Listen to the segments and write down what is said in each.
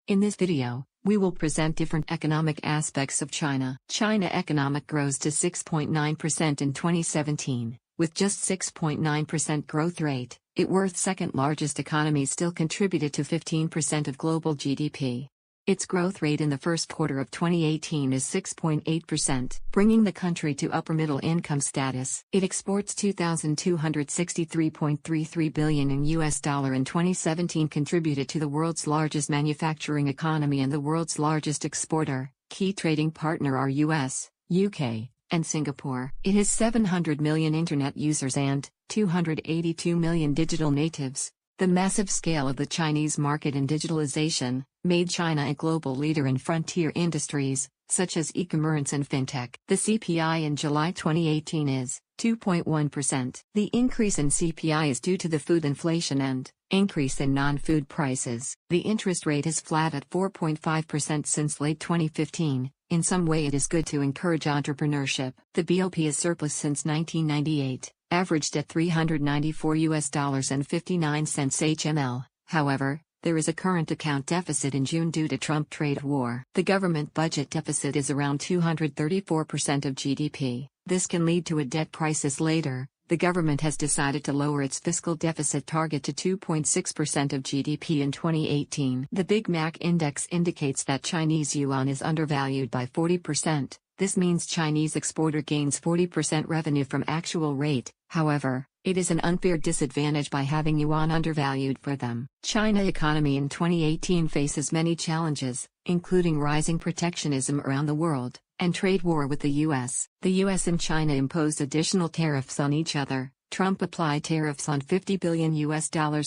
In this video, we will present different economic aspects of China. China economic grows to 6.9% in 2017, with just 6.9% growth rate. It worth second largest economy still contributed to 15% of global GDP. Its growth rate in the first quarter of 2018 is 6.8%, bringing the country to upper middle income status. It exports $2,263.33 billion in US dollar in 2017, contributed to the world's largest manufacturing economy and the world's largest exporter. Key trading partner are US, UK, and Singapore. It has 700 million internet users and 282 million digital natives. The massive scale of the Chinese market and digitalization made China a global leader in frontier industries, such as e-commerce and fintech. The CPI in July 2018 is 2.1%. The increase in CPI is due to the food inflation and increase in non-food prices. The interest rate is flat at 4.5% since late 2015. In some way it is good to encourage entrepreneurship. The BOP is surplus since 1998. Averaged at $394.59 HML. However, there is a current account deficit in June due to Trump trade war. The government budget deficit is around 234% of GDP. This can lead to a debt crisis later. The government has decided to lower its fiscal deficit target to 2.6% of GDP in 2018. The Big Mac Index indicates that Chinese yuan is undervalued by 40%. This means Chinese exporter gains 40% revenue from actual rate. However, it is an unfair disadvantage by having yuan undervalued for them. China economy in 2018 faces many challenges, including rising protectionism around the world and trade war with the US. The US and China imposed additional tariffs on each other. Trump applied tariffs on $50 billion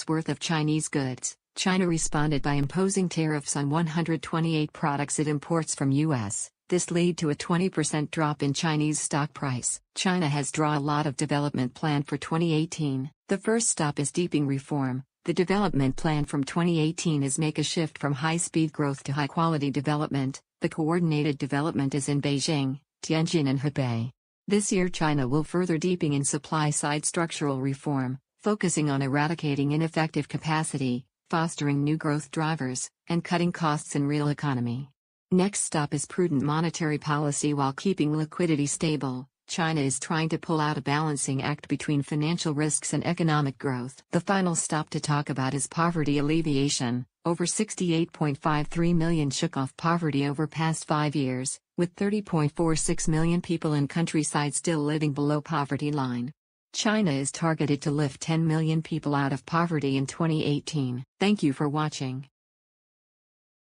worth of Chinese goods. China responded by imposing tariffs on 128 products it imports from US. This led to a 20% drop in Chinese stock price. China has drawn a lot of development plan for 2018. The first stop is deepening reform. The development plan from 2018 is make a shift from high-speed growth to high-quality development. The coordinated development is in Beijing, Tianjin and Hebei. This year China will further deepen in supply-side structural reform, focusing on eradicating ineffective capacity, fostering new growth drivers, and cutting costs in real economy. Next stop is prudent monetary policy while keeping liquidity stable. China is trying to pull out a balancing act between financial risks and economic growth. The final stop to talk about is poverty alleviation. Over 68.53 million shook off poverty over past 5 years, with 30.46 million people in countryside still living below poverty line. China is targeted to lift 10 million people out of poverty in 2018. Thank you for watching.